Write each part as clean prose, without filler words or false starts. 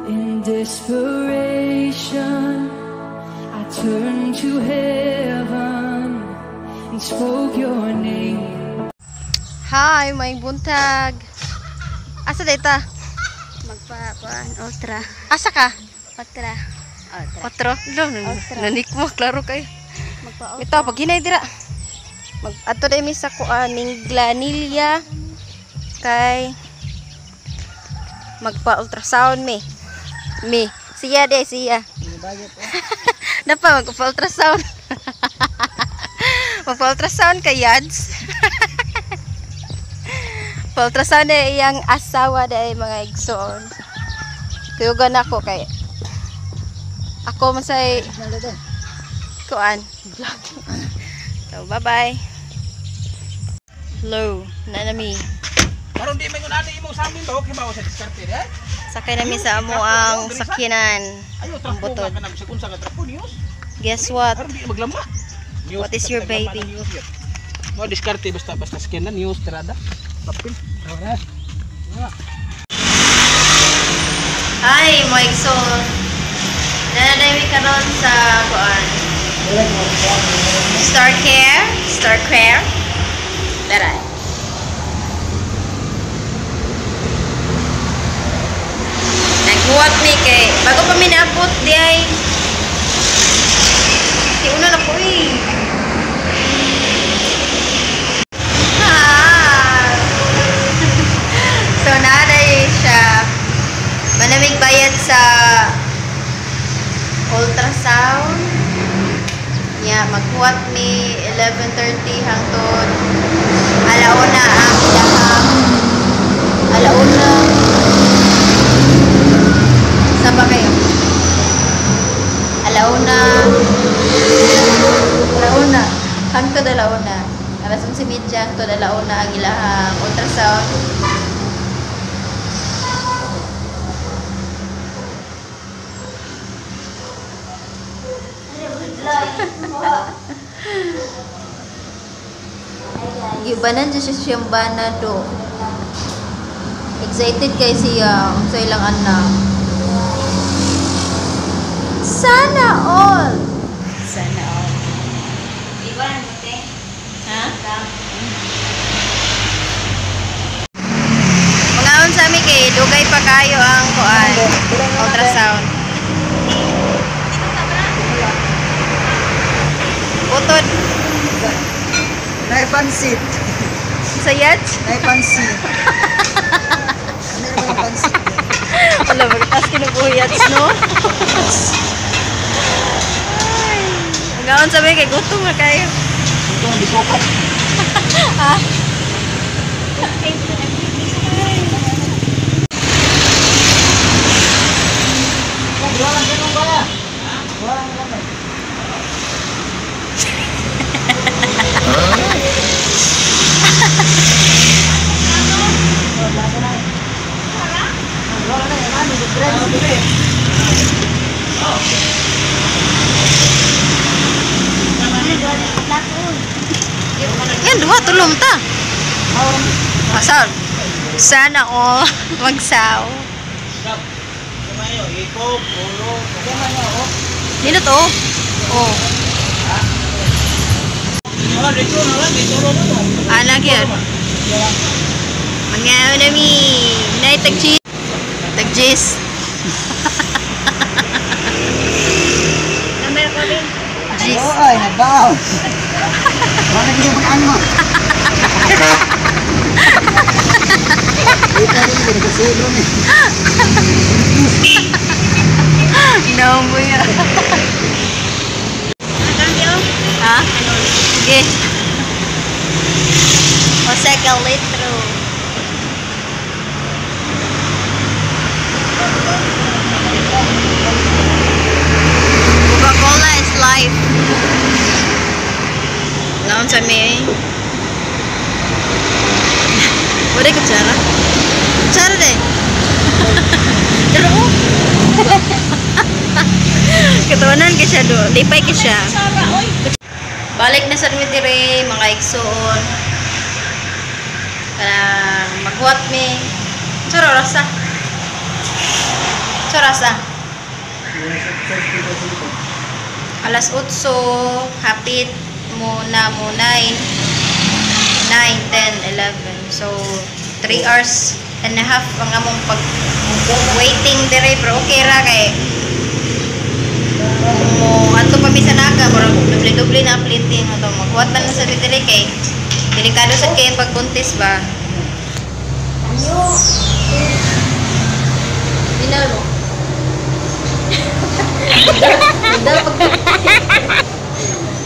In desperation, I turned to heaven and spoke your name. Hi, may buntag. Asa data? Magpakuan ultra. Asa ka? Ultra. Otro. Nanik mo, klaro kayo. Magpa-ultra. Ito, pag hinay dira. Ato na mi sa kuan ning Glanilla kay magpa-ultrasound mi. Siya de, siya. Napa magpa-ultrasound. Magpa-ultrasound kay Yads. Pa-ultrasound na iyang asawa dahil mga igsoon. Kuyugan ako kay ako masay kuan. So, bye-bye. Hello, nanami. Karon di man ano imo sa amin ba okay ba sa diskarte eh? Sakay nami sa amo ang sakinan. Ayo Ang trapo butod. ka nang unsa ka trapo news. Guess what? Karon di maglamba. What is your baby? Mo diskarte basta scan na news tirada. Papil. Wala. Hi, mga igsoon. Nananami karon sa kuan. Star Care. Tara. Nagbuhat mi kay bago pa minabot di ay una na po eh. So naday siya manamig bayad sa ultrasound. Magbuhat mi 11:30 hangtod alauna ang ilahang alauna. Saba kayo? Alauna hangtod alauna. Alas 11:30 hangtod alauna ang ilahang ultrasound. Gibanan siya siyang banado. Excited kay siya sa ilang anak. Sana all. Iwan mo te? Ha? Mangaon sa amin kay dugay pa kayo ang kuan ultrasound. Utod. Naipansit. Sa Yads? Naipansit. Ano naman pansit? Wala, magtas kinubuyats, no? Ay, magaon sabi kay gutom na kayo. Ito ang bisokot. Ha? Wala ganun ba? Wala ganun. Yan, dua tulong ta. Masal. Sana all magsaw. Dito to. Oh. Anak yan. Mangaw na mi. Nay tag-cheese. Tag-cheese. Cheese. Ay, nabaw. Bakit hindi mag-ano? Ito rin, pinagkasilo ni. No, buya. Ha? Sige. Jose Calitro. Coca-Cola is life. Naon sa may. Wala kutsara. Kutsara deh. Pero oh. Katawanan ka siya do. Lipay ka siya. Balik na sa dire mga igsoon. Kanang maghuwat mi. Saro rasa. Sorasa. Alas 8, hapit muna mo 9, 10, 11. So, 3 hours and a half ang among pag-waiting dire. Pero okay ra kay mo ato pa mi sa naga, murag doble-doble na plating ato. Maghuwat na sa dire kay delikado sa kay pag-contest ba. Binalo.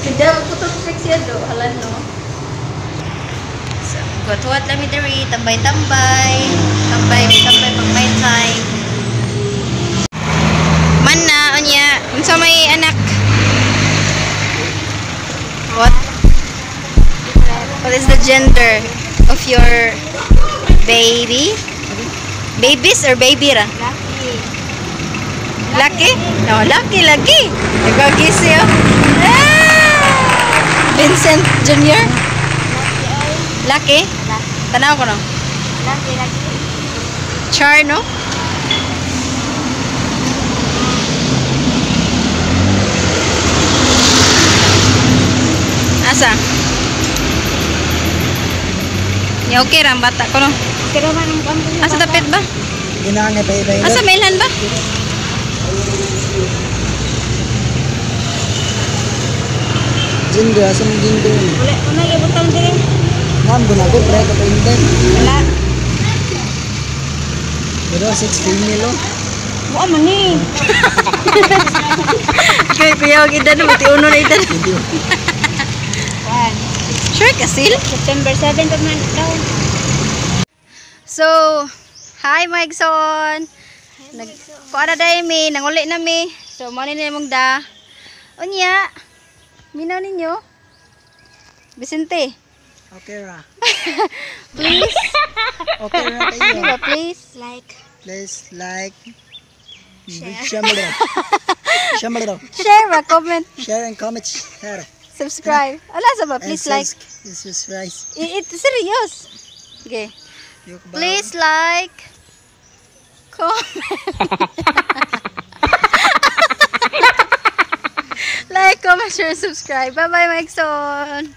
Tidak magputupik siya do, halan no. So, guwat-guwat lang diri, tambay-tambay pag may time. Man na, unya, unsa may anak? What is the gender of your baby? Babies or baby ra? Lucky? No, lucky lagi. Nagagis siya. Vincent Jr. Lucky? Tanaw ko no? Lagi. Char, no? Asa? Ya okay ra ang bata ko no? Pero man ang kampo niya. Asa tapit ba? Ginangay pa iba. Asa mailhan ba? Jindo, asa mong jindo? Wala, may ibutang dire. Ngam, gunago, pre, kapainday. Wala. Pero 16 nilo. Buwa man ni. Kuya, huwag idan na, mati uno na idan. One. Sure ka, Sil? September 7 pag man daw. So, hi mga igsoon. Kuha na dahil mi, nanguli na mi. So, maunin na mong da. Unya, minaw ninyo. Vicente, Okay ra. please. Okay ra kayo. Diba, please? Like. Please like. Share mo daw. Share mo daw. Share ba, comment, Share and comment. Share. subscribe. Ala sa ba, please like. This is rice. It's serious. Okay. Please like, comment. Like, comment, share, subscribe. Bye-bye, Mike Son.